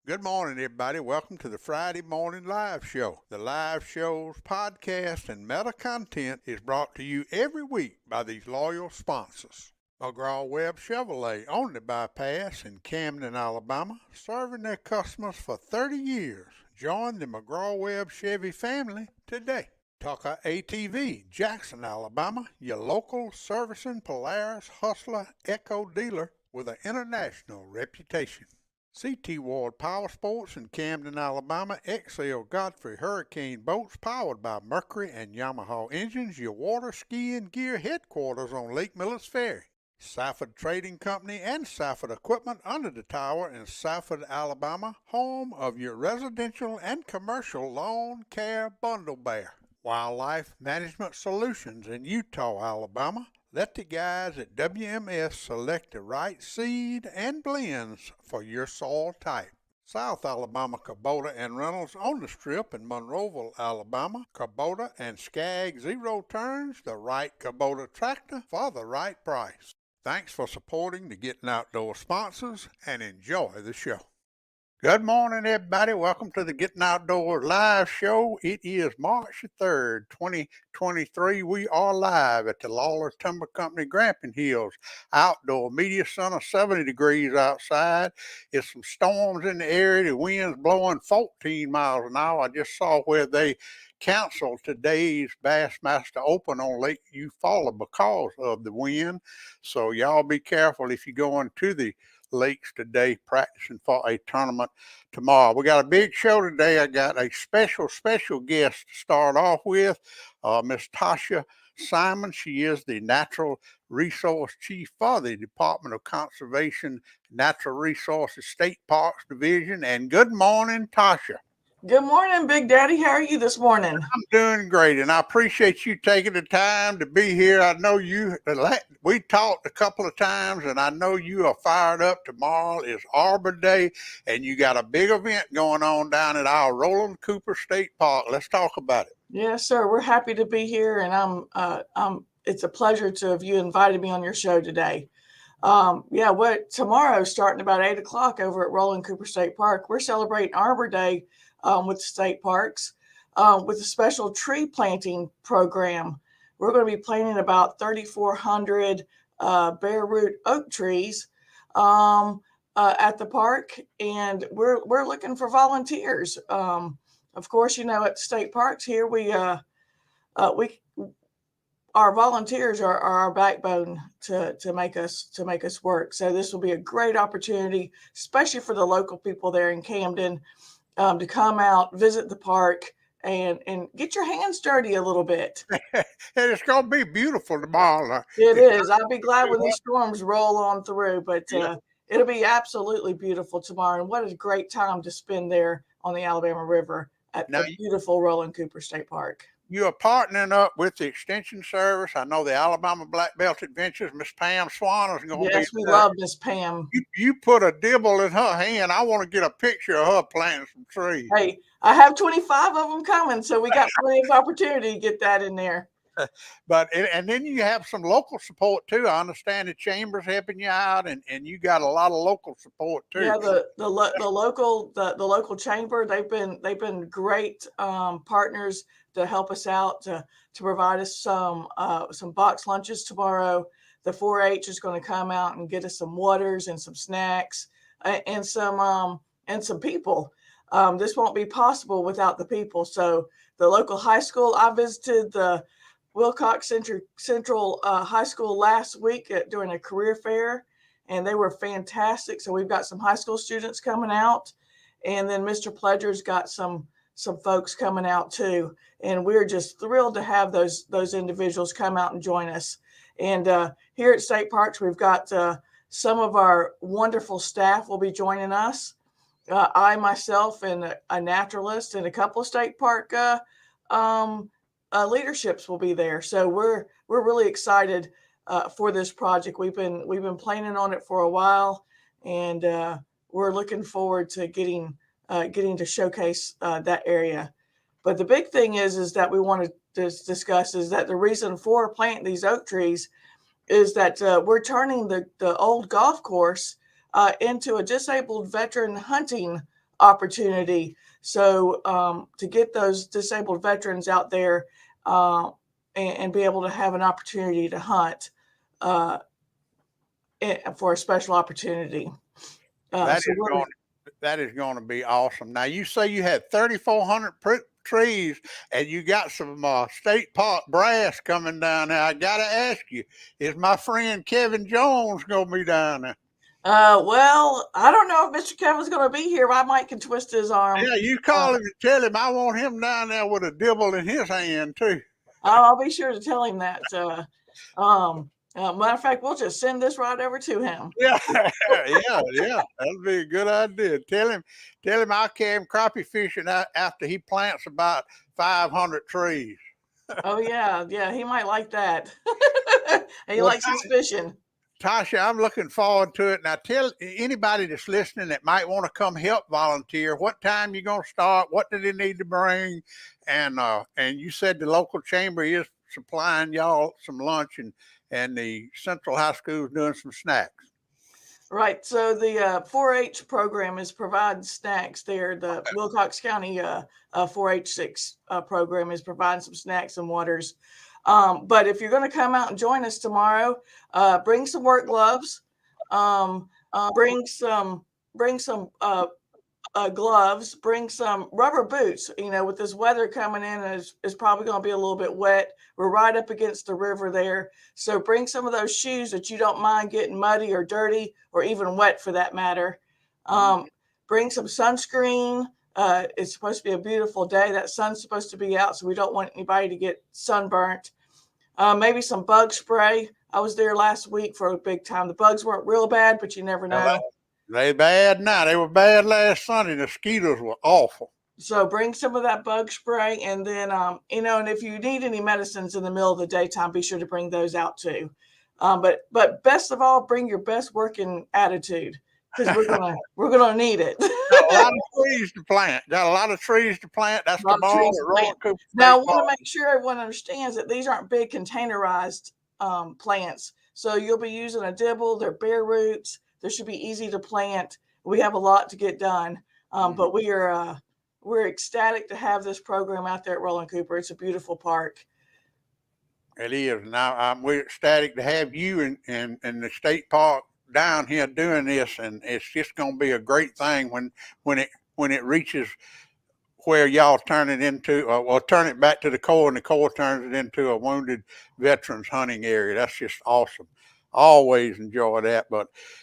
Good morning, everybody. Welcome to the Friday Morning Live Show. The live show's podcast and meta content is brought to you every week by these loyal sponsors. McGraw-Webb Chevrolet on the bypass in Camden, Alabama, serving their customers for 30 years. Join the McGraw-Webb Chevy family today. Tucker ATV, Jackson, Alabama, your local servicing Polaris Hustler Echo dealer with an international reputation. CT Ward Power Sports in Camden, Alabama, XL Godfrey Hurricane Boats powered by Mercury and Yamaha engines, your water skiing gear headquarters on Lake Millis Ferry. Safford Trading Company and Safford Equipment under the tower in Safford, Alabama, home of your residential and commercial lawn care bundle bear. Wildlife Management Solutions in Eutaw, Alabama. Let the guys at WMS select the right seed and blends for your soil type. South Alabama Kubota and Reynolds on the Strip in Monroeville, Alabama. Kubota and Skag Zero Turns, the right Kubota tractor for the right price. Thanks for supporting the Gettin Outdoors sponsors and enjoy the show. Good morning, everybody. Welcome to the Gettin Outdoors live show. It is March 3rd, 2023. We are live at the Lawler Timber Company, Grampian Hills Outdoor Media Center, 70 degrees outside. It's some storms in the area. The wind's blowing 14 miles an hour. I just saw where they canceled today's Bassmaster Open on Lake Eufaula because of the wind. So y'all be careful if you're going to the lakes today, practicing for a tournament tomorrow. We got a big show today. I got a special guest to start off with, Miss Tasha Simon. She is the Natural Resource Chief for the Department of Conservation Natural Resources State Parks Division. And good morning, Tasha. Good morning, Big Daddy. How are you this morning? I'm doing great, and I appreciate you taking the time to be here. I know we talked a couple of times, and I know you are fired up. Tomorrow is Arbor Day, and you got a big event going on down at our Roland Cooper State Park. Let's talk about it. Yes, sir. We're happy to be here, and it's a pleasure to have you invited me on your show today. Tomorrow, starting about 8 o'clock over at Roland Cooper State Park, we're celebrating Arbor Day with the state parks with a special tree planting program. We're going to be planting about 3,400 bare root oak trees at the park, and we're looking for volunteers. Of course, you know, at state parks here, our volunteers are our backbone to make us work. So this will be a great opportunity, especially for the local people there in Camden, to come out, visit the park, and get your hands dirty a little bit. And it's going to be beautiful tomorrow. It is. I'll be glad when these storms roll on through, but it'll be absolutely beautiful tomorrow. And what a great time to spend there on the Alabama River at the beautiful Roland Cooper State Park. You are partnering up with the Extension Service. I know the Alabama Black Belt Adventures. Miss Pam Swan is going to be. Yes, we love Miss Pam. You put a dibble in her hand. I want to get a picture of her planting some trees. Hey, I have 25 of them coming, so we got plenty of opportunity to get that in there. And then you have some local support too. I understand the chamber's helping you out, and you got a lot of local support too. Yeah, the local chamber, they've been great partners to help us out to provide us some box lunches tomorrow. The 4-H is going to come out and get us some waters and some snacks and some people. This won't be possible without the people. So the local high school, I visited the Wilcox Central High School last week during a career fair, and they were fantastic. So we've got some high school students coming out, and then Mr. Pledger's got some folks coming out too. And we're just thrilled to have those individuals come out and join us. And here at State Parks, we've got some of our wonderful staff will be joining us. I myself and a naturalist and a couple of state park leaderships will be there. So we're really excited for this project. We've been planning on it for a while, and we're looking forward to getting to showcase that area. But the big thing is that we want to discuss is that the reason for planting these oak trees is that we're turning the old golf course into a disabled veteran hunting opportunity. So to get those disabled veterans out there and be able to have an opportunity to hunt for a special opportunity. That is going to be awesome. Now, you say you had 3,400 trees, and you got some state park brass coming down there. I got to ask you, is my friend Kevin Jones going to be down there? Well, I don't know if Mr. Kevin's going to be here. I might can twist his arm. Yeah, you call him and tell him I want him down there with a dibble in his hand too. I'll be sure to tell him that. Matter of fact, we'll just send this right over to him. Yeah, yeah, that'd be a good idea. Tell him I'll carry him crappie fishing after he plants about 500 trees. Oh yeah, he might like that. He likes his fishing. Tasha, I'm looking forward to it. Now, tell anybody that's listening that might want to come help volunteer, what time you're going to start, what do they need to bring, and you said the local chamber is supplying y'all some lunch, and the Central High School is doing some snacks. Right. So the 4-H program is providing snacks there. The Wilcox County 4-H program is providing some snacks and waters. But if you're going to come out and join us tomorrow, bring some work gloves, bring some gloves, bring some rubber boots. With this weather coming in, it's probably going to be a little bit wet. We're right up against the river there. So bring some of those shoes that you don't mind getting muddy or dirty or even wet for that matter. Bring some sunscreen. It's supposed to be a beautiful day. That sun's supposed to be out, so we don't want anybody to get sunburnt. Maybe some bug spray. I was there last week for a big time. The bugs weren't real bad, but you never know. They bad now. They were bad last Sunday. The mosquitoes were awful. So bring some of that bug spray, and then and if you need any medicines in the middle of the daytime, be sure to bring those out too. But best of all, bring your best working attitude, because we're gonna need it. Got a lot of trees to plant. That's the ball. Now I want to make sure everyone understands that these aren't big containerized plants. So you'll be using a dibble. They're bare roots. They should be easy to plant. We have a lot to get done, but we're ecstatic to have this program out there at Roland Cooper. It's a beautiful park. It is. Now we're ecstatic to have you and the state park down here doing this, and it's just going to be a great thing when it reaches where y'all turn it into, or turn it back to the Corps, and the Corps turns it into a wounded veterans hunting area. That's just awesome. Always enjoy that.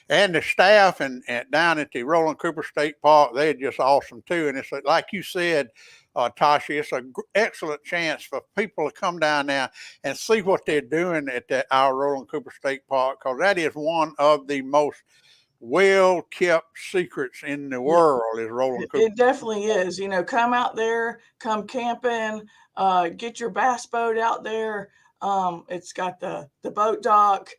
And the staff and down at the Roland Cooper State Park, they're just awesome too. And it's like you said, Tasha, it's an excellent chance for people to come down there and see what they're doing at our Roland Cooper State Park, because that is one of the most well-kept secrets in the world is Roland Cooper. It definitely is. Come out there, come camping, get your bass boat out there. It's got the boat dock,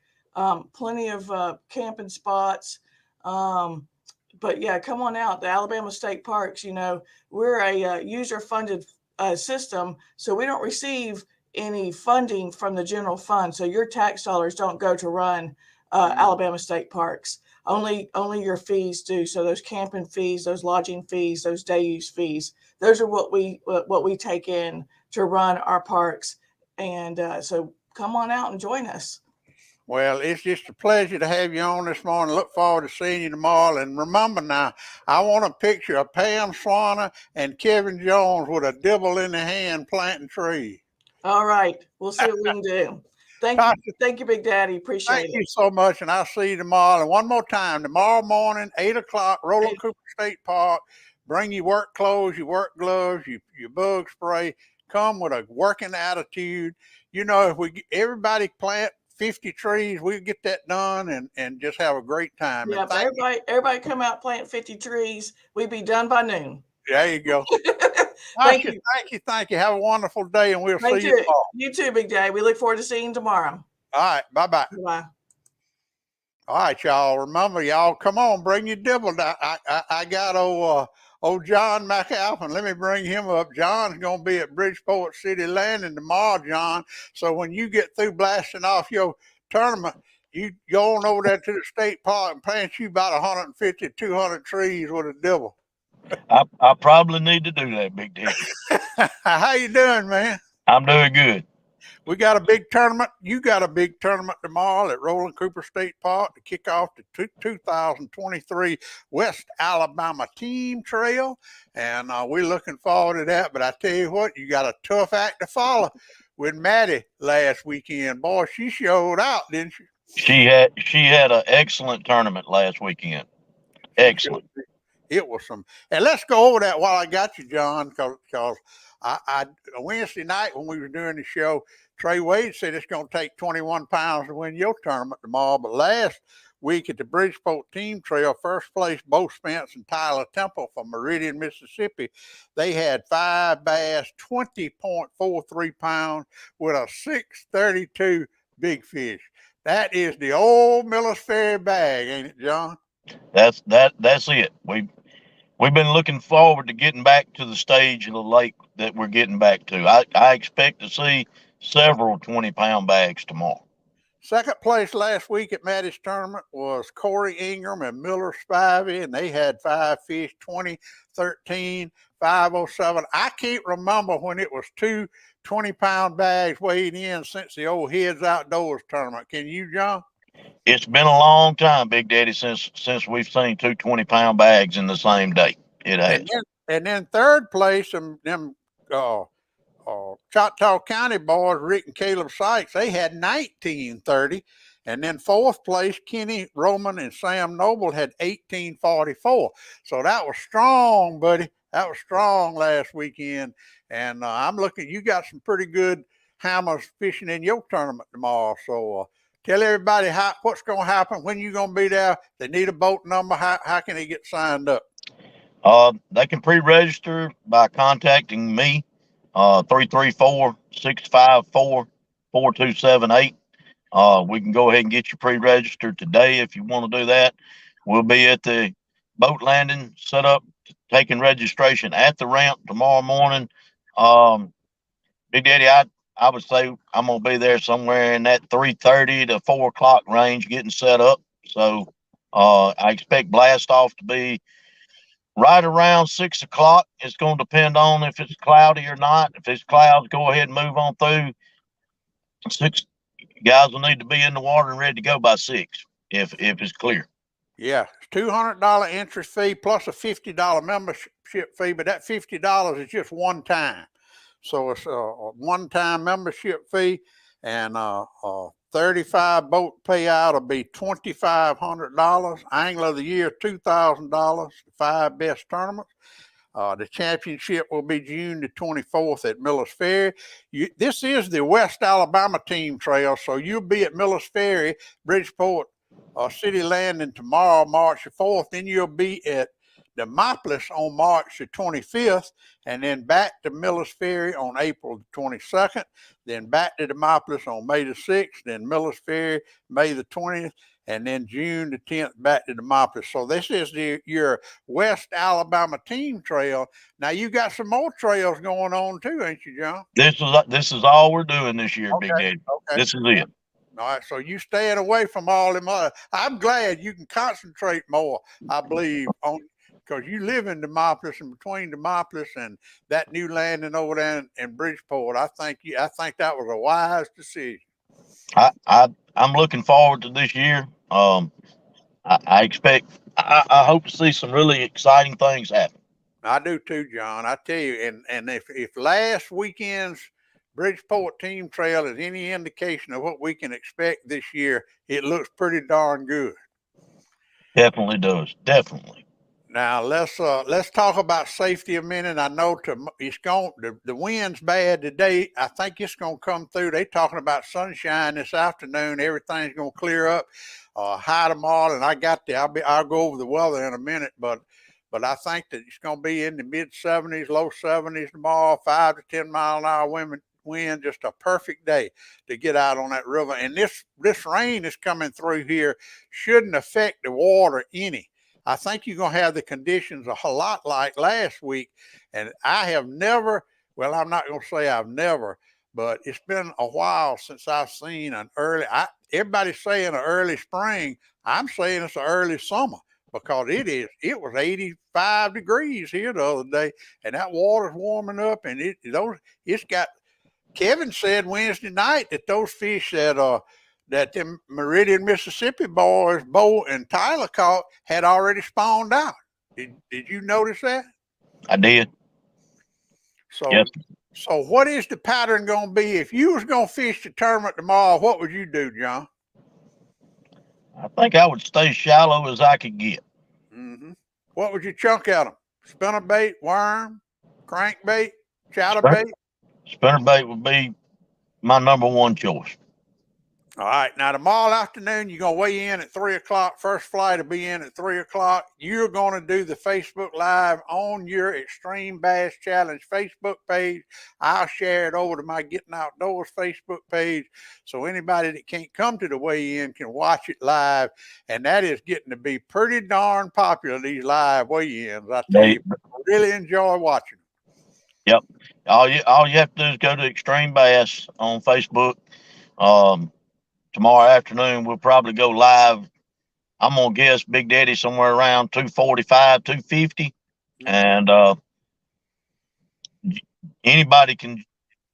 plenty of camping spots. But yeah, come on out. The Alabama State Parks, we're a user-funded system, so we don't receive any funding from the general fund. So your tax dollars don't go to run Alabama state parks. Only your fees do. So those camping fees, those lodging fees, those day use fees, those are what we take in to run our parks. And so come on out and join us. Well, it's just a pleasure to have you on this morning. Look forward to seeing you tomorrow. And remember now, I want a picture of Pam Swanner and Kevin Jones with a dibble in the hand planting trees. All right. We'll see what we can do. Thank you, Big Daddy. Appreciate it. Thank you so much, and I'll see you tomorrow. And one more time, tomorrow morning, 8 o'clock, Roland Cooper State Park. Bring your work clothes, your work gloves, your bug spray. Come with a working attitude. You know, if everybody plant 50 trees, we'll get that done and just have a great time. Yeah, everybody come out, plant 50 trees. We'd be done by noon. There you go. Thank you. Have a wonderful day, and we'll see you tomorrow. You too, Big Daddy. We look forward to seeing you tomorrow. All right. Bye-bye. Bye. All right, y'all. Remember, y'all, come on, bring your dibble. I got old John McAlpine. Let me bring him up. John's going to be at Bridgeport City Landing tomorrow, John. So when you get through blasting off your tournament, you go on over there to the state park and plant you about 150, 200 trees with a dibble. I probably need to do that, Big Daddy. How you doing, man? I'm doing good. We got a big tournament. You got a big tournament tomorrow at Roland Cooper State Park to kick off the 2023 West Alabama Team Trail. And we're looking forward to that. But I tell you what, you got a tough act to follow with Maddie last weekend. Boy, she showed out, didn't she? She had an excellent tournament last weekend. Excellent. It was some. And let's go over that while I got you, John, because I Wednesday night when we were doing the show, Trey Wade said it's going to take 21 pounds to win your tournament tomorrow. But last week at the Bridgeport Team Trail, first place, Bo Spence and Tyler Temple from Meridian, Mississippi, they had 5 bass, 20.43 pounds with a 632 big fish. That is the old Miller's Ferry bag, ain't it, John? That's it. We've been looking forward to getting back to the stage of the lake that we're getting back to. I expect to see several 20-pound bags tomorrow. Second place last week at Maddie's tournament was Corey Ingram and Miller Spivey, and they had 5 fish, 20, 13, 507. I can't remember when it was 2 20-pound bags weighed in since the old Heads Outdoors tournament. Can you, John? It's been a long time, Big Daddy, since we've seen 2 20-pound bags in the same day. It has. And then third place, them Choctaw County boys, Rick and Caleb Sykes, they had 1930. And then fourth place, Kenny Roman and Sam Noble had 1844. So that was strong, buddy. That was strong last weekend. And I'm looking, you got some pretty good hammers fishing in your tournament tomorrow. So tell everybody what's going to happen, when you're going to be there. They need a boat number. How can they get signed up? They can pre-register by contacting me, 334-654-4278. We can go ahead and get you pre-registered today if you want to do that. We'll be at the boat landing, set up, taking registration at the ramp tomorrow morning. Big Daddy, I would say I'm going to be there somewhere in that 3:30 to 4 o'clock range getting set up. So I expect blast off to be right around 6 o'clock. It's going to depend on if it's cloudy or not. If it's clouds, go ahead and move on through. 6 guys will need to be in the water and ready to go by 6 if it's clear. Yeah, $200 entry fee plus a $50 membership fee, but that $50 is just one time. So it's a one-time membership fee, and 35 boat payout will be $2,500. Angler of the Year, $2,000. 5 best tournaments. The championship will be June the 24th at Miller's Ferry. This is the West Alabama Team Trail, so you'll be at Miller's Ferry, Bridgeport City Landing tomorrow, March the 4th. Then you'll be at Demopolis on March the 25th, and then back to Miller's Ferry on April the 22nd, then back to Demopolis on May the 6th, then Miller's Ferry May the 20th, and then June the 10th back to Demopolis. So this is your West Alabama team trail. Now you got some more trails going on too, ain't you, John? This is all we're doing this year, Big Daddy. Okay. This is it. All right, so you staying away from all them other. I'm glad you can concentrate more, I believe, on because you live in Demopolis, and between Demopolis and that new landing over there in Bridgeport, I think that was a wise decision. I'm looking forward to this year. I expect, I hope to see some really exciting things happen. I do too, John. I tell you, and if last weekend's Bridgeport team trail is any indication of what we can expect this year, it looks pretty darn good. Definitely does. Definitely. Now let's talk about safety a minute. I know the wind's bad today. I think it's gonna come through. They talking about sunshine this afternoon. Everything's gonna clear up. High tomorrow, and I'll go over the weather in a minute, but I think that it's gonna be in the mid 70s, low 70s tomorrow. 5 to 10 mile an hour wind. Just a perfect day to get out on that river. And this rain is coming through here shouldn't affect the water any. I think you're going to have the conditions a lot like last week. And I have never, well, I'm not going to say I've never, but it's been a while since I've seen everybody's saying an early spring. I'm saying it's an early summer because it was 85 degrees here the other day, and that water's warming up, and it's got, Kevin said Wednesday night that those fish that them Meridian, Mississippi boys, Bo and Tyler caught had already spawned out. Did you notice that? I did. So, yes. So what is the pattern going to be? If you was going to fish the tournament tomorrow, what would you do, John? I think I would stay shallow as I could get. Mm-hmm. What would you chunk at them? Spinnerbait, worm, crankbait, chatterbait? Spinnerbait would be my number one choice. All right. Now, tomorrow afternoon, you're going to weigh in at 3 o'clock. First flight will be in at 3 o'clock. You're going to do the Facebook Live on your Xtreme Bass Challenge Facebook page. I'll share it over to my Getting Outdoors Facebook page so anybody that can't come to the weigh-in can watch it live. And that is getting to be pretty darn popular, these live weigh-ins. I tell you, I really enjoy watching them. Yep. All you have to do is go to Xtreme Bass on Facebook. Tomorrow afternoon, we'll probably go live. I'm going to guess Big Daddy somewhere around 245, 250. And anybody can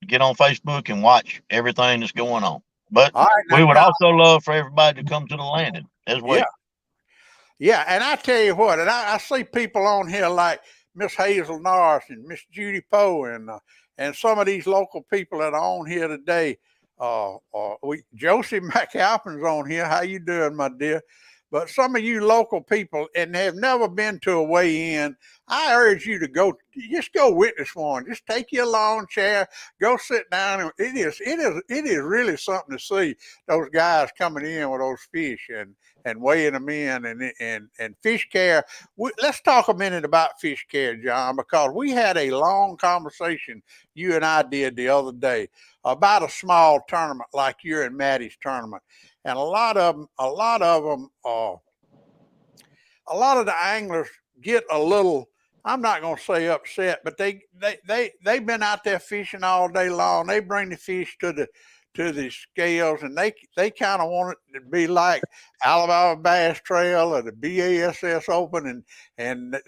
get on Facebook and watch everything that's going on. But we would also love for everybody to come to the landing as well. Yeah, and I tell you what, and I see people on here like Miss Hazel Norris and Miss Judy Poe and some of these local people that are on here today. Josie McAlpine's on here. How you doing, my dear? But some of you local people and have never been to a weigh-in, I urge you to just go witness one. Just take your lawn chair, go sit down. And it is really something to see those guys coming in with those fish and weighing them in and fish care. Let's talk a minute about fish care, John, because we had a long conversation you and I did the other day about a small tournament like your and Maddie's tournament. And a lot of the anglers get a little, I'm not going to say upset, but they've been out there fishing all day long. They bring the fish to the scales, and they kind of want it to be like Alabama Bass Trail or the BASS Open, and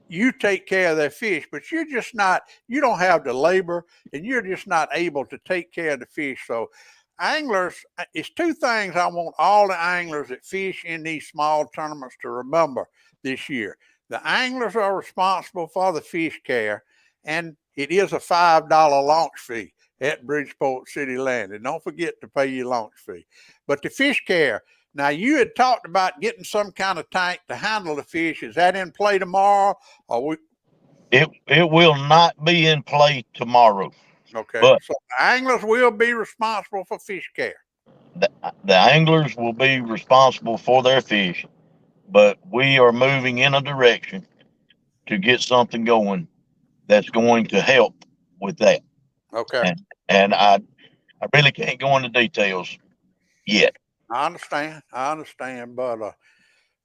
you take care of their fish, but you don't have the labor, and you're just not able to take care of the fish. So anglers, it's two things I want all the anglers that fish in these small tournaments to remember this year. The anglers are responsible for the fish care, and it is a $5 launch fee at Bridgeport City Landing. Don't forget to pay your launch fee. But the fish care, now you had talked about getting some kind of tank to handle the fish. Is that in play tomorrow? It will not be in play tomorrow. Okay, but so the anglers will be responsible for fish care. The anglers will be responsible for their fish, but we are moving in a direction to get something going that's going to help with that. Okay. And I really can't go into details yet. I understand,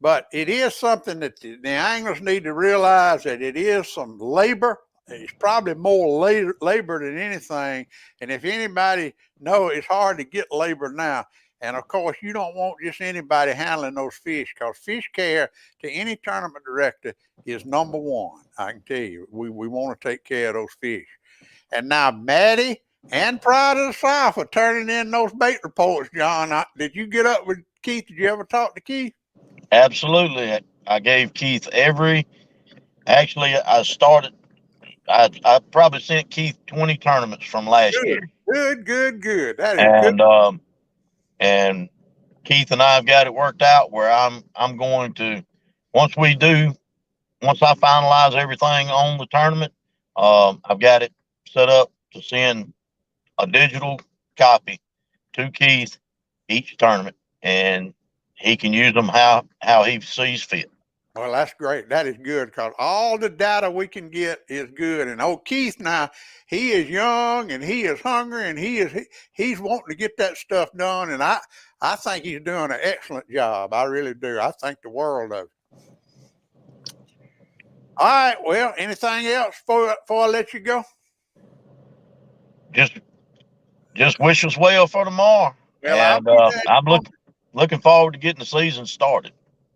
but it is something that the anglers need to realize that it is some labor. It's probably more labor than anything. And if anybody knows, it's hard to get labor now. And of course, you don't want just anybody handling those fish because fish care to any tournament director is number one. I can tell you, we want to take care of those fish. And now, Maddie and Pride of the South are turning in those bait reports, John. Did you get up with Keith? Did you ever talk to Keith? Absolutely. I gave Keith actually, I probably sent Keith 20 tournaments from last year. Good. That is good. And Keith and I have got it worked out where I'm going to, once I finalize everything on the tournament, I've got it set up to send a digital copy to Keith each tournament, and he can use them how he sees fit. Well, that's great. That is good because all the data we can get is good. And old Keith now, he is young and he is hungry and he's wanting to get that stuff done. And I think he's doing an excellent job. I really do. I think the world of it. All right. Well, anything else before I let you go? Just wish us well for tomorrow. Well, and I'm looking forward to getting the season started.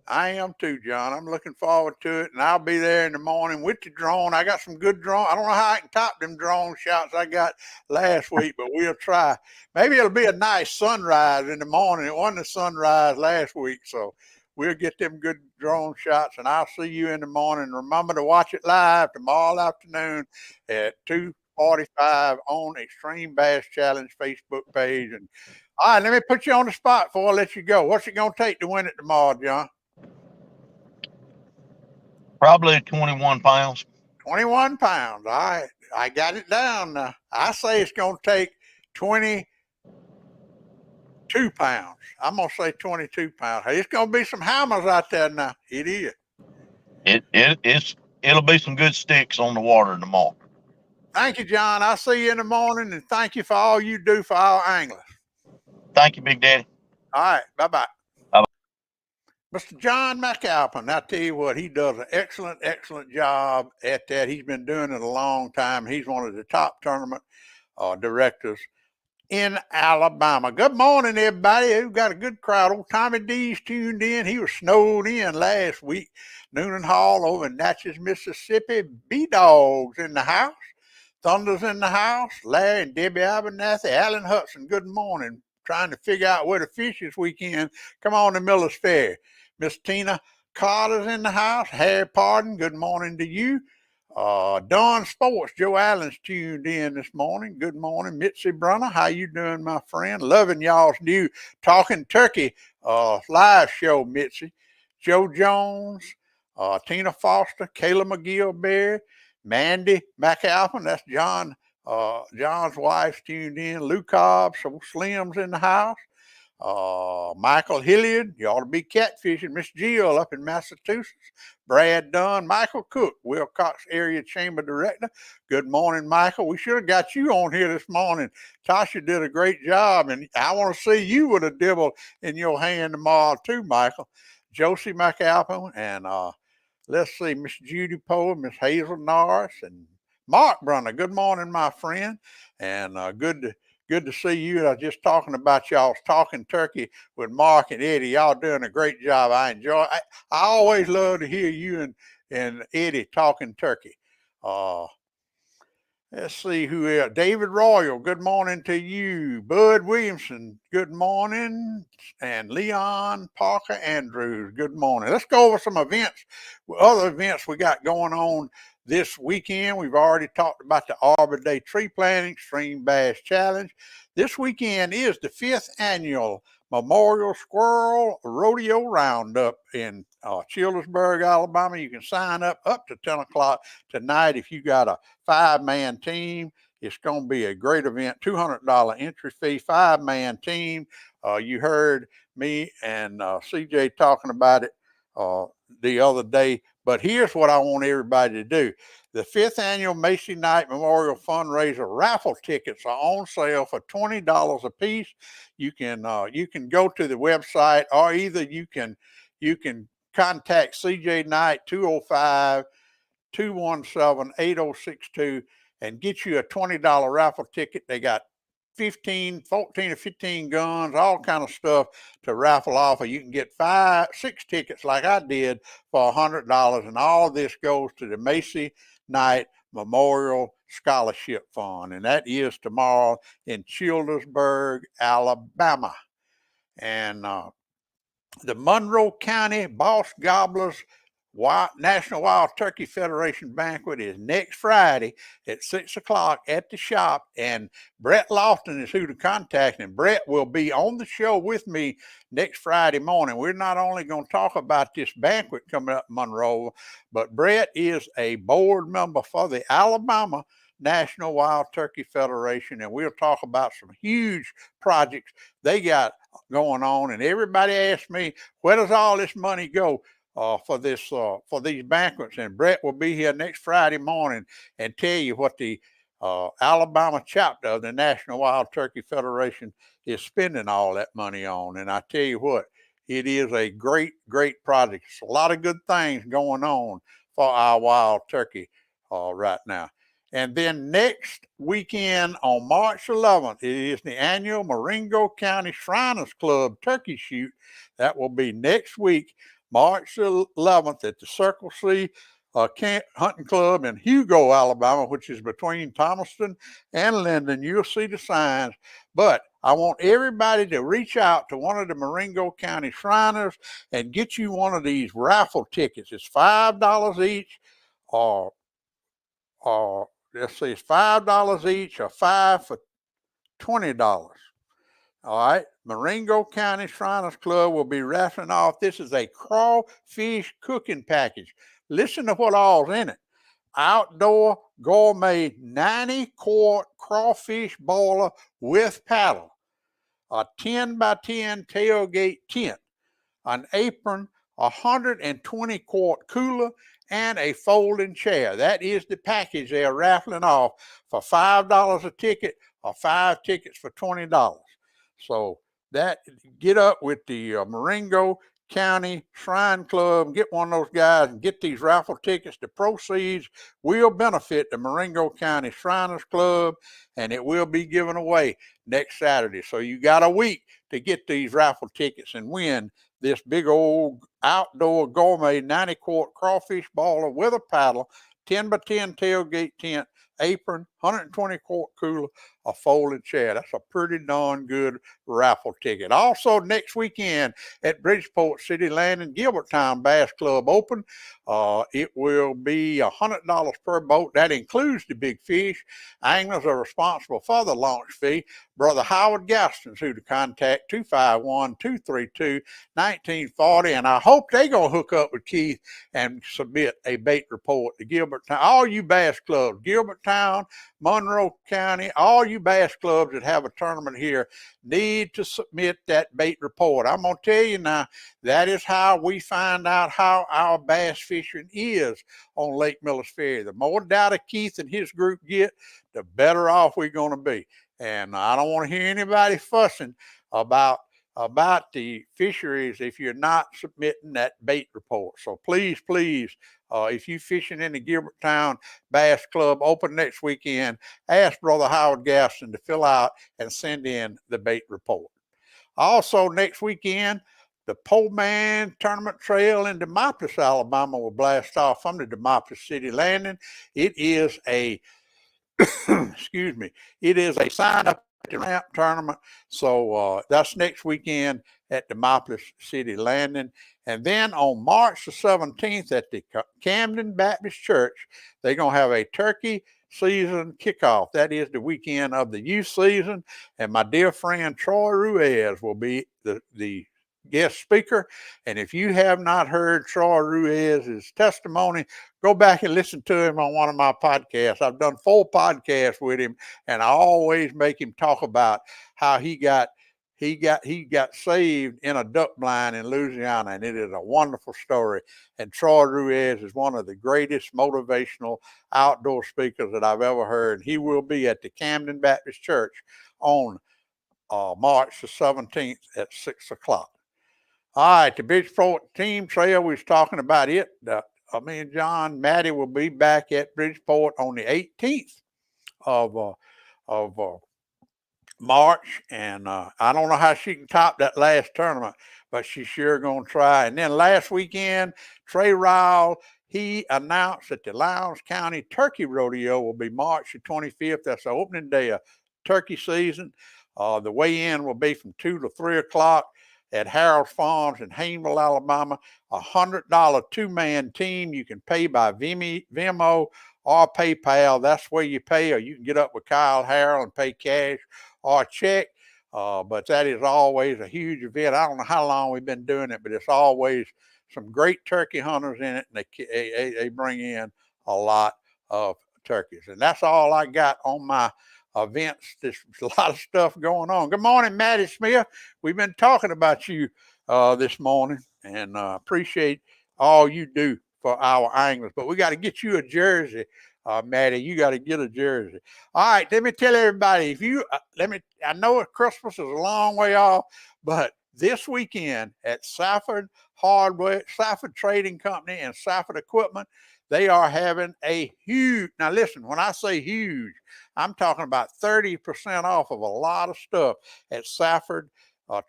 I am too, John. I'm looking forward to it, and I'll be there in the morning with the drone. I got some good drone. I don't know how I can top them drone shots I got last week, but we'll try. Maybe it'll be a nice sunrise in the morning. It wasn't a sunrise last week, so we'll get them good drone shots, and I'll see you in the morning. Remember to watch it live tomorrow afternoon at 2:45 on Xtreme Bass Challenge Facebook page. And all right, let me put you on the spot before I let you go. What's it going to take to win it tomorrow, John? Probably 21 pounds. 21 pounds. All right. I got it down now. I say it's going to take 22 pounds. I'm going to say 22 pounds. Hey, it's going to be some hammers out there now. It is. It'll be some good sticks on the water tomorrow. Thank you, John. I'll see you in the morning, and thank you for all you do for our anglers. Thank you, Big Daddy. All right. Bye-bye. Mr. John McAlpine, I tell you what, he does an excellent job at that. He's been doing it a long time. He's one of the top tournament directors in Alabama. Good morning, everybody. We've got a good crowd. Old Tommy D's tuned in. He was snowed in last week. Noonan Hall over in Natchez, Mississippi. B-Dogs in the house. Thunder's in the house. Larry and Debbie Abernathy. Alan Hudson, good morning. Trying to figure out where to fish this weekend. Come on to Miller's Fair. Miss Tina Carter's in the house. Harry Pardon, good morning to you. Dawn Sports, Joe Allen's tuned in this morning. Good morning. Mitzi Brunner, how you doing, my friend? Loving y'all's new Talking Turkey live show, Mitzi. Joe Jones, Tina Foster, Kayla McGill-Berry, Mandy McAlpine, that's John's wife tuned in. Lou Cobb, so Slim's in the house. Michael Hilliard, you ought to be catfishing. Miss Jill up in Massachusetts. Brad Dunn, Michael Cook, Wilcox Area Chamber Director. Good morning, Michael. We should have got you on here this morning. Tasha did a great job, and I want to see you with a dibble in your hand tomorrow too, Michael. Josie McAlpine, and let's see, Miss Judy Poe, Miss Hazel Norris, and Mark Brunner. Good morning, my friend, and good to see you. I was just talking about y'all's Talking Turkey with Mark and Eddie. Y'all doing a great job. I enjoy. I always love to hear you and Eddie talking turkey. Let's see who else. David Royal, good morning to you. Bud Williamson, good morning. And Leon Parker Andrews, good morning. Let's go over some other events we got going on this weekend. We've already talked about the Arbor Day Tree Planting Extreme Bass Challenge. This weekend is the 5th annual Memorial Squirrel Rodeo Roundup in Childersburg, Alabama. You can sign up to 10 o'clock tonight if you got a 5-man team. It's going to be a great event. $200 entry fee, 5-man team. You heard me and CJ talking about it the other day. But here's what I want everybody to do. The 5th annual Macy Night Memorial Fundraiser raffle tickets are on sale for $20 a piece. You can go to the website, or either you can contact CJ Knight 205-217-8062 and get you a $20 raffle ticket. They got 14 or 15 guns, all kind of stuff to raffle off. Or you can get 6 tickets like I did for $100. And all of this goes to the Macy Knight Memorial Scholarship Fund. And that is tomorrow in Childersburg, Alabama. And the Monroe County Boss Gobblers National Wild Turkey Federation banquet is next Friday at 6 o'clock at the shop, and Brett Lofton is who to contact, and Brett will be on the show with me next Friday morning. We're not only going to talk about this banquet coming up in Monroe, but Brett is a board member for the Alabama National Wild Turkey Federation, and we'll talk about some huge projects they got going on. And everybody asks me, where does all this money go for these banquets? And Brett will be here next Friday morning and tell you what the Alabama chapter of the National Wild Turkey Federation is spending all that money on. And I tell you what, it is a great, great project. It's a lot of good things going on for our wild turkey right now. And then next weekend on March 11th, it is the annual Marengo County Shriners Club Turkey Shoot. That will be next week, March 11th, at the Circle C Hunting Club in Hugo, Alabama, which is between Thomaston and Linden. You'll see the signs. But I want everybody to reach out to one of the Marengo County Shriners and get you one of these raffle tickets. It's $5 each, or let's see, it's $5 each, or 5 for $20. All right. Marengo County Shriners Club will be raffling off. This is a crawfish cooking package. Listen to what all's in it. Outdoor gourmet 90-quart crawfish boiler with paddle, a 10x10 tailgate tent, an apron, a 120-quart cooler, and a folding chair. That is the package they are raffling off for $5 a ticket, or 5 tickets for $20. So that, get up with the Marengo County Shrine Club, get one of those guys and get these raffle tickets. The proceeds will benefit the Marengo County Shriners Club, and it will be given away next Saturday. So you got a week to get these raffle tickets and win this big old outdoor gourmet 90-quart crawfish boiler with a paddle, 10x10 tailgate tent, apron, 120-quart cooler, a folding chair. That's a pretty darn good raffle ticket. Also, next weekend at Bridgeport City Landing, Gilberttown Bass Club Open. It will be $100 per boat. That includes the big fish. Anglers are responsible for the launch fee. Brother Howard Gaston's who to contact, 251-232-1940. And I hope they're going to hook up with Keith and submit a bait report to Gilberttown. All you bass clubs, Gilberttown, Monroe County, all you bass clubs that have a tournament here need to submit that bait report. I'm going to tell you now, that is how we find out how our bass fishing is on Lake Millis Ferry. The more data Keith and his group get, the better off we're going to be. And I don't want to hear anybody fussing about the fisheries if you're not submitting that bait report. So please, if you're fishing in the Gilberttown Bass Club Open next weekend, ask Brother Howard Gaston to fill out and send in the bait report. Also, next weekend, the Pole Man Tournament Trail in Demopolis, Alabama will blast off from the Demopolis City Landing. It is a it is a sign up at the ramp tournament. So that's next weekend at Demopolis City Landing. And then on March the 17th at the Camden Baptist Church, they're going to have a turkey season kickoff. That is the weekend of the youth season. And my dear friend Troy Ruiz will be the guest speaker. And if you have not heard Troy Ruiz's testimony, go back and listen to him on one of my podcasts. I've done 4 podcasts with him, and I always make him talk about how he got he got saved in a duck blind in Louisiana, and it is a wonderful story. And Troy Ruiz is one of the greatest motivational outdoor speakers that I've ever heard. He will be at the Camden Baptist Church on March the 17th at 6 o'clock. All right, the Bridgeport team trail, we was talking about it. Me and John, Maddie will be back at Bridgeport on the 18th of March, and I don't know how she can top that last tournament, but she's sure going to try. And then last weekend, Trey Ryle, he announced that the Lowndes County Turkey Rodeo will be March the 25th. That's the opening day of turkey season. The weigh-in will be from 2 to 3 o'clock at Harold's Farms in Hayneville, Alabama. $100 two-man team. You can pay by Venmo or PayPal. That's where you pay, or you can get up with Kyle Harold and pay cash or check. But that is always a huge event. I don't know how long we've been doing it, but it's always some great turkey hunters in it, and they bring in a lot of turkeys. And that's all I got on my events. There's a lot of stuff going on. Good morning, Maddie Smith. We've been talking about you this morning, and appreciate all you do for our anglers. But we got to get you a jersey, Maddie. You got to get a jersey. All right, let me tell everybody. I know Christmas is a long way off, but this weekend at Safford Hardware, Safford Trading Company, and Safford Equipment, they are having a huge. Now, listen, when I say huge, I'm talking about 30% off of a lot of stuff at Safford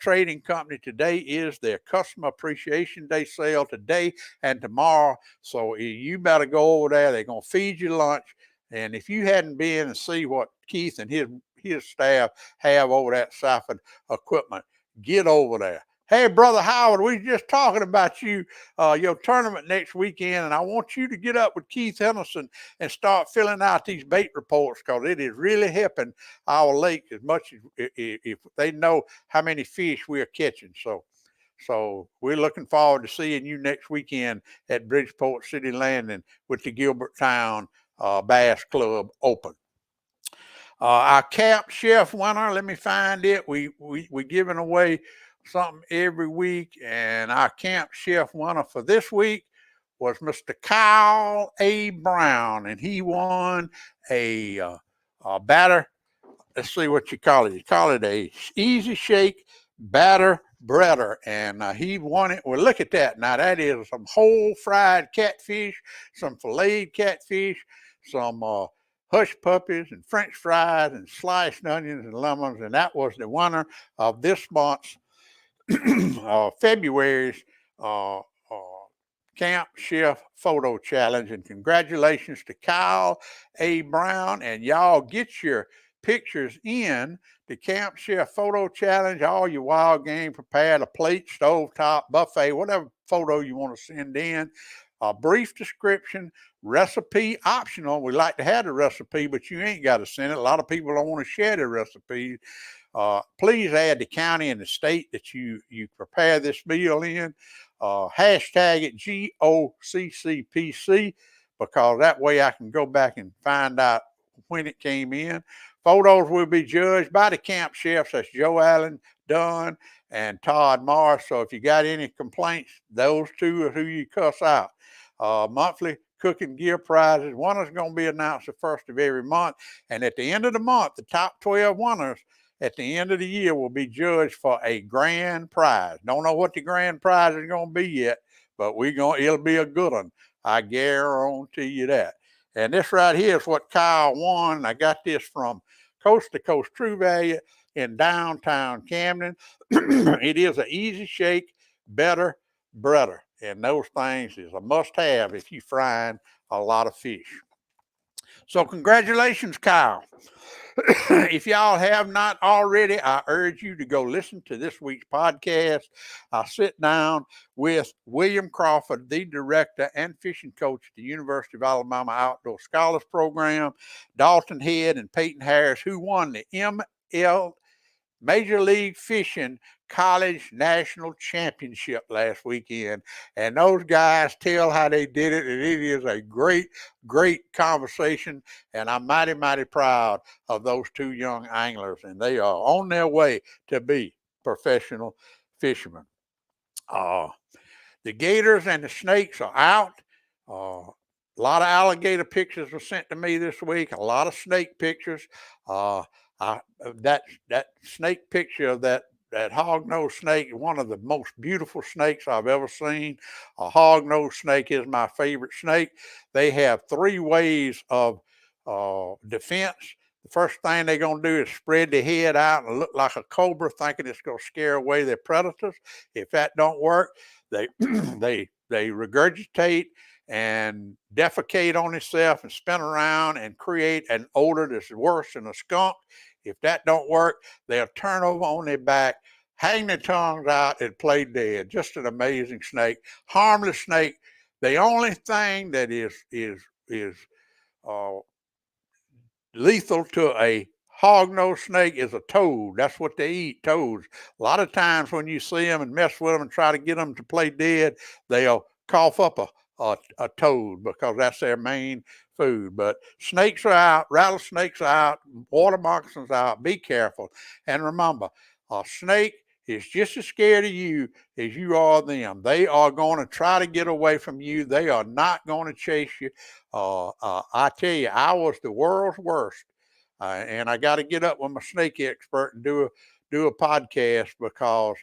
Trading Company. Today is their Customer Appreciation Day sale, today and tomorrow. So you better go over there. They're going to feed you lunch. And if you hadn't been and see what Keith and his staff have over at Safford Equipment, get over there. Hey, Brother Howard, we were just talking about your tournament next weekend, and I want you to get up with Keith Henderson and start filling out these bait reports, because it is really helping our lake as much as if they know how many fish we are catching. So we're looking forward to seeing you next weekend at Bridgeport City Landing with the Gilberttown Bass Club Open. Our Camp Chef winner, let me find it. We're giving away something every week, and our Camp Chef winner for this week was Mr. Kyle A. Brown, and he won a batter. Let's see what you call it. You call it a Easy Shake Batter Breader, and he won it. Well, look at that. Now, that is some whole fried catfish, some filleted catfish, some hush puppies and French fries and sliced onions and lemons, and that was the winner of this month's February's Camp Chef Photo Challenge. And congratulations to Kyle A. Brown. And y'all get your pictures in the Camp Chef Photo Challenge. All your wild game prepared, a plate, stovetop, buffet, whatever photo you want to send in. A brief description, recipe optional. We like to have the recipe, but you ain't got to send it. A lot of people don't want to share the recipe. Please add the county and the state that you prepare this meal in. Hashtag it GOCCPC, because that way I can go back and find out when it came in. Photos will be judged by the camp chefs. That's Joe Allen Dunn and Todd Morris. So if you got any complaints, those two are who you cuss out. Monthly cooking gear prizes. One is going to be announced the first of every month. And at the end of the month, the top 12 winners at the end of the year will be judged for a grand prize. Don't know what the grand prize is going to be yet, but it'll be a good one. I guarantee you that. And this right here is what Kyle won. I got this from Coast to Coast True Value in downtown Camden. It is an Easy Shake Better Breader. And those things is a must-have if you're frying a lot of fish. So congratulations, Kyle. If y'all have not already, I urge you to go listen to this week's podcast. I sit down with William Crawford, the director and fishing coach at the University of Alabama Outdoor Scholars Program, Dalton Head and Peyton Harris, who won the ML Major League Fishing College National Championship last weekend. And those guys tell how they did it, and it is a great, great conversation. And I'm mighty, mighty proud of those two young anglers, and they are on their way to be professional fishermen. The gators and the snakes are out. A lot of alligator pictures were sent to me this week. A lot of snake pictures. Uh, that snake picture of that hognose snake, one of the most beautiful snakes I've ever seen. A hognose snake is my favorite snake. They have 3 ways of defense. The first thing they're going to do is spread their head out and look like a cobra, thinking it's going to scare away their predators. If that don't work, they they regurgitate and defecate on itself and spin around and create an odor that's worse than a skunk. If that don't work, they'll turn over on their back, hang their tongues out, and play dead. Just an amazing snake, harmless snake. The only thing that is lethal to a hognose snake is a toad. That's what they eat, toads. A lot of times when you see them and mess with them and try to get them to play dead, they'll cough up a toad because that's their main food. But snakes are out, rattlesnakes are out, water moccasins are out. Be careful. And remember, a snake is just as scared of you as you are them. They are going to try to get away from you. They are not going to chase you. I tell you, I was the world's worst. And I got to get up with my snake expert and do a podcast, because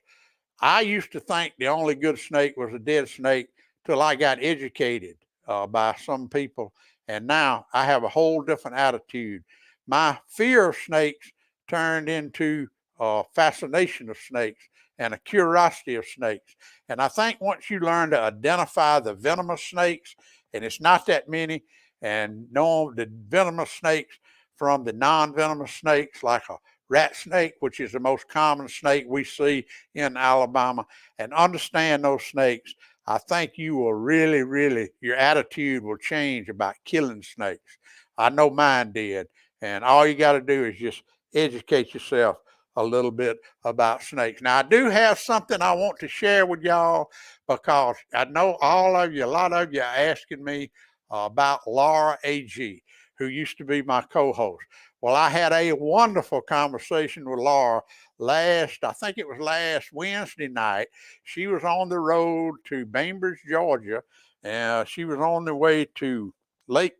I used to think the only good snake was a dead snake till I got educated by some people. And now I have a whole different attitude. My fear of snakes turned into a fascination of snakes and a curiosity of snakes. And I think once you learn to identify the venomous snakes, and it's not that many, and know the venomous snakes from the non-venomous snakes, like a rat snake, which is the most common snake we see in Alabama, and understand those snakes, I think you will really, your attitude will change about killing snakes. I know mine did. And all you got to do is just educate yourself a little bit about snakes. Now, I do have something I want to share with y'all, because I know a lot of you are asking me about Laura A.G., who used to be my co-host. Well, I had a wonderful conversation with Laura I think it was last Wednesday night. She was on the road to Bainbridge, Georgia, and she was on the way to Lake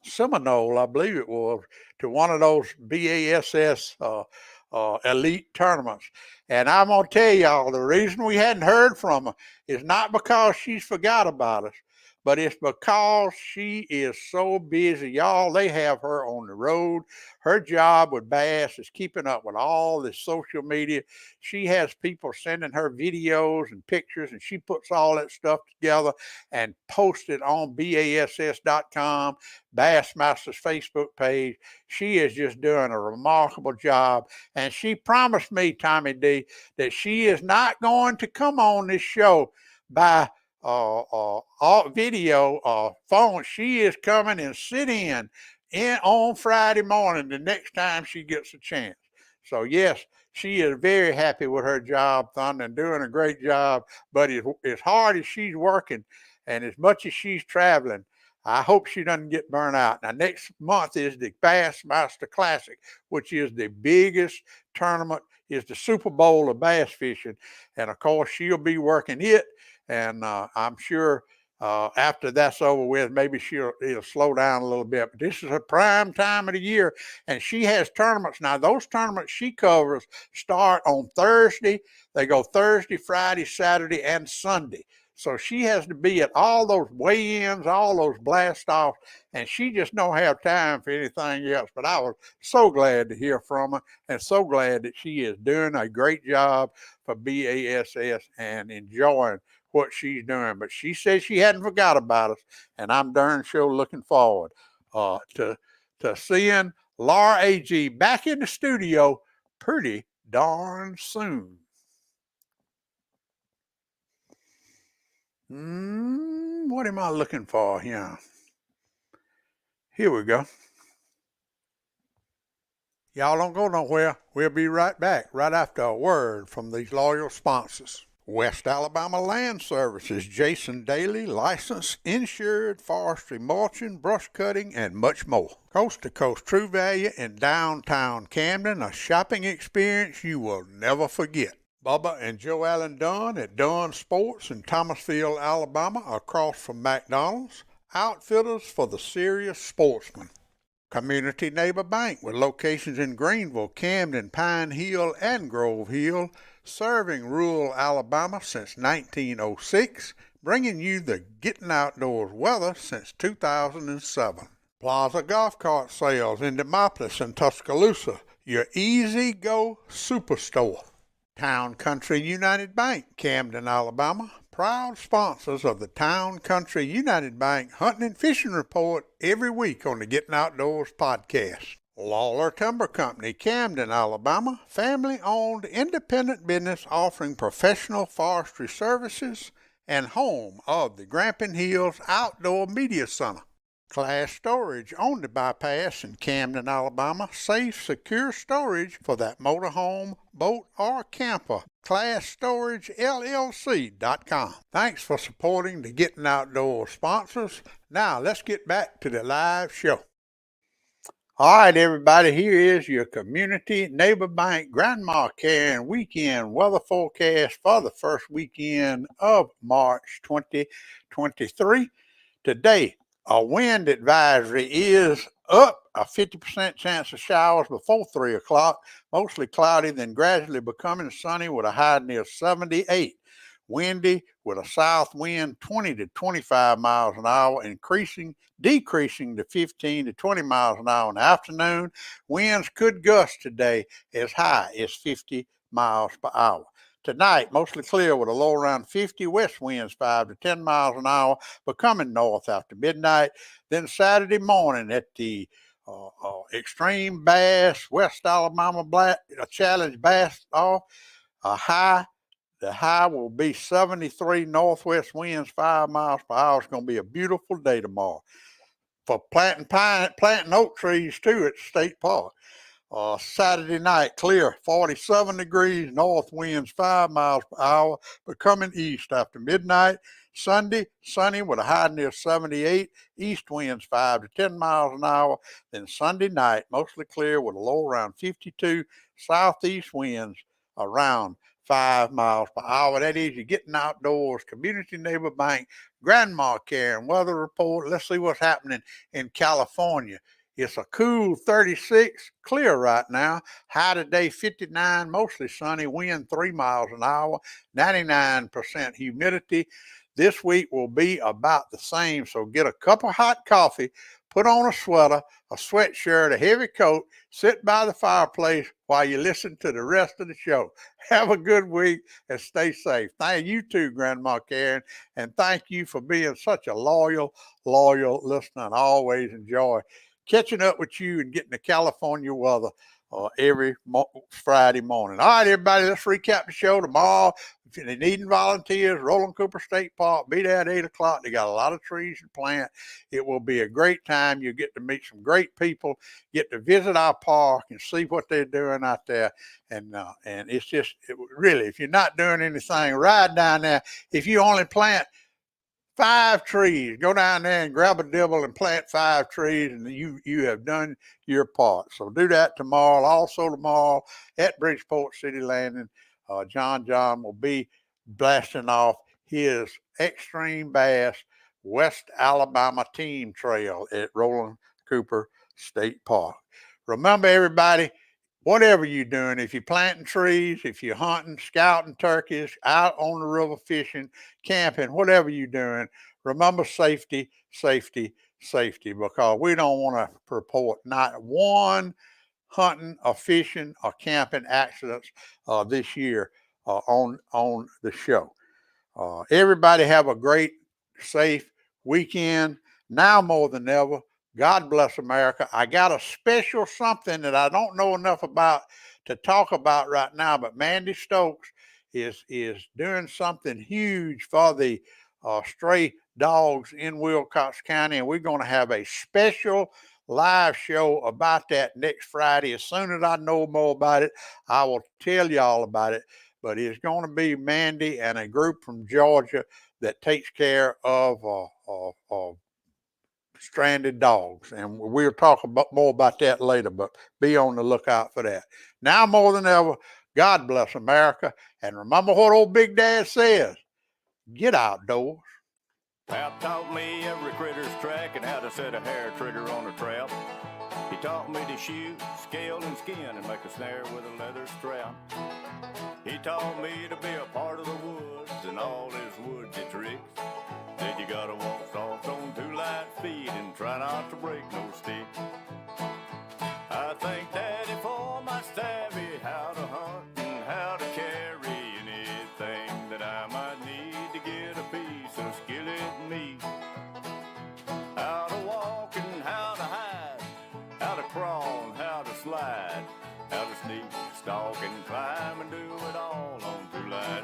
Seminole, I believe it was, to one of those BASS elite tournaments. And I'm going to tell y'all, the reason we hadn't heard from her is not because she's forgot about us, but it's because she is so busy. Y'all, they have her on the road. Her job with Bass is keeping up with all this social media. She has people sending her videos and pictures, and she puts all that stuff together and posts it on bass.com, Bassmaster's Facebook page. She is just doing a remarkable job. And she promised me, Tommy D, that she is not going to come on this show by video phone. She is coming and sit in on Friday morning the next time she gets a chance. So yes, she is very happy with her job, Thunder, and doing a great job. But as hard as she's working and as much as she's traveling, I hope she doesn't get burnt out. Now, next month is the Bassmaster Classic, which is the biggest tournament, is the Super Bowl of bass fishing. And of course, she'll be working it. And I'm sure after that's over with, maybe it'll slow down a little bit. But this is her prime time of the year, and she has tournaments. Now, those tournaments she covers start on Thursday. They go Thursday, Friday, Saturday, and Sunday. So she has to be at all those weigh-ins, all those blast-offs, and she just don't have time for anything else. But I was so glad to hear from her, and so glad that she is doing a great job for BASS and enjoying what she's doing. But she said she hadn't forgot about us, and I'm darn sure looking forward to seeing Laura A.G. back in the studio pretty darn soon. What am I looking for here? Here we go. Y'all don't go nowhere. We'll be right back right after a word from these loyal sponsors. West Alabama Land Services, Jason Daly, licensed, insured, forestry, mulching, brush cutting, and much more. Coast to Coast True Value in downtown Camden, a shopping experience you will never forget. Bubba and Joe Allen Dunn at Dunn Sports in Thomasville, Alabama, across from McDonald's. Outfitters for the serious sportsman. Community Neighbor Bank with locations in Greenville, Camden, Pine Hill, and Grove Hill, serving rural Alabama since 1906, bringing you the Gettin Outdoors weather since 2007. Plaza Golf Cart Sales in Demopolis and Tuscaloosa, your easy-go superstore. Town Country United Bank, Camden, Alabama, proud sponsors of the Town Country United Bank Hunting and Fishing Report every week on the Gettin Outdoors podcast. Lawler Timber Company, Camden, Alabama, family-owned independent business offering professional forestry services and home of the Grampian Hills Outdoor Media Center. Class Storage on the bypass in Camden, Alabama. Safe, secure storage for that motorhome, boat, or camper. ClassStorageLLC.com. Thanks for supporting the Gettin Outdoors sponsors. Now let's get back to the live show. All right, everybody, here is your Community Neighbor Bank Grandma Care and Weekend weather forecast for the first weekend of March 2023. Today, a wind advisory is up, a 50% chance of showers before 3 o'clock, mostly cloudy, then gradually becoming sunny with a high near 78. Windy with a south wind 20 to 25 miles an hour, decreasing to 15 to 20 miles an hour in the afternoon. Winds could gust today as high as 50 miles per hour. Tonight, mostly clear with a low around 50, west winds 5 to 10 miles an hour, becoming north after midnight. Then Saturday morning at the Xtreme Bass, West Alabama Challenge Bass Off, the high will be 73, northwest winds 5 miles per hour. It's going to be a beautiful day tomorrow. For planting oak trees too at State Park. Saturday night, clear, 47 degrees, north winds 5 miles per hour, becoming east after midnight. Sunday, sunny with a high near 78, east winds 5 to 10 miles an hour. Then Sunday night, mostly clear with a low around 52, southeast winds around 5 miles per hour. That is, you're Gettin Outdoors, Community Neighbor Bank, Grandma Care, and weather report. Let's see what's happening in California. It's a cool 36, clear right now. High today 59, mostly sunny, wind 3 miles an hour, 99% humidity. This week will be about the same, so get a cup of hot coffee, put on a sweater, a sweatshirt, a heavy coat, sit by the fireplace while you listen to the rest of the show. Have a good week and stay safe. Thank you too, Grandma Karen, and thank you for being such a loyal listener. And I always enjoy catching up with you and getting the California weather every Friday morning. All right, everybody, let's recap the show tomorrow. If you're needing volunteers, Roland Cooper State Park, be there at 8 o'clock. They got a lot of trees to plant. It will be a great time. You'll get to meet some great people, get to visit our park and see what they're doing out there. And it's just, really, if you're not doing anything, ride down there. If you only plant 5 trees, go down there and grab a dibble and plant 5 trees, and you have done your part. So do that tomorrow. Also tomorrow at Bridgeport City Landing, John will be blasting off his Xtreme Bass West Alabama Team Trail at Roland Cooper State Park. Remember, everybody, whatever you're doing, if you're planting trees, if you're hunting, scouting turkeys, out on the river fishing, camping, whatever you're doing, remember safety, because we don't want to report not one hunting or fishing or camping accidents this year on the show. Everybody have a great, safe weekend. Now more than ever, God bless America. I got a special something that I don't know enough about to talk about right now, but Mandy Stokes is doing something huge for the stray dogs in Wilcox County, and we're going to have a special live show about that next Friday. As soon as I know more about it, I will tell y'all about it. but it's going to be Mandy and a group from Georgia that takes care of stranded dogs. And we'll talk more about that later, but be on the lookout for that. Now more than ever, God bless America. And remember what old Big Dad says, get outdoors. Pap taught me every critter's track and how to set a hair trigger on a trap. He taught me to shoot, scale, and skin and make a snare with a leather strap. He taught me to be a part of the woods and all his woodsy tricks. Said you gotta walk soft on 2 light feet and try not to break no stick. I thank Daddy for my stabby, how to hunt and how to carry anything that I might need to get a piece of skillet meat. How to walk and how to hide, how to crawl and how to slide, how to sneak, stalk and climb and do it all on 2 light